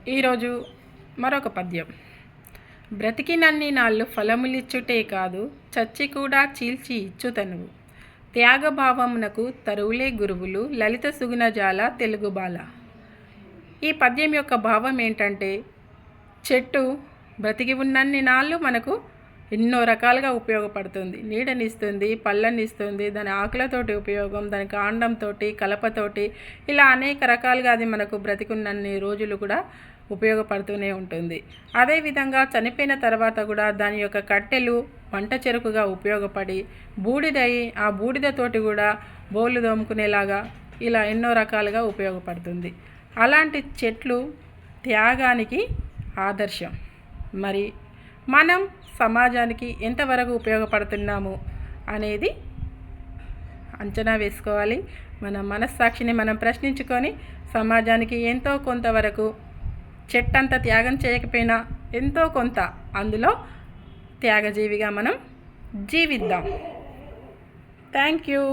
ఈరోజు మరొక పద్యం. బ్రతికినన్ని నాళ్ళు ఫలములిచ్చుటే కాదు, చచ్చి కూడా చీల్చి ఇచ్చుతనువు. త్యాగభావమునకు తరువులే గురువులు, లలిత సుగుణజాల తెలుగుబాల. ఈ పద్యం యొక్క భావం ఏంటంటే, చెట్టు బ్రతికి ఉన్నన్ని నాళ్ళు మనకు ఎన్నో రకాలుగా ఉపయోగపడుతుంది. నీడనిస్తుంది, పళ్ళనిస్తుంది, దాని ఆకులతోటి ఉపయోగం, దాని కాండంతో, కలపతోటి, ఇలా అనేక రకాలుగా అది మనకు బ్రతికున్నన్ని రోజులు కూడా ఉపయోగపడుతూనే ఉంటుంది. అదేవిధంగా చనిపోయిన తర్వాత కూడా దాని యొక్క కట్టెలు వంట చెరుకుగా ఉపయోగపడి బూడిదై ఆ బూడిదతోటి కూడా బోళ్ళు దోముకునేలాగా ఇలా ఎన్నో రకాలుగా ఉపయోగపడుతుంది. అలాంటి చెట్లు త్యాగానికి ఆదర్శం. మరి మనం సమాజానికి ఎంతవరకు ఉపయోగపడుతున్నాము అనేది అంచనా వేసుకోవాలి. మన మనస్సాక్షిని మనం ప్రశ్నించుకొని సమాజానికి ఎంతో కొంతవరకు, చెట్టంత త్యాగం చేయకపోయినా ఎంతో కొంత అందులో త్యాగజీవిగా మనం జీవిద్దాం. Thank you.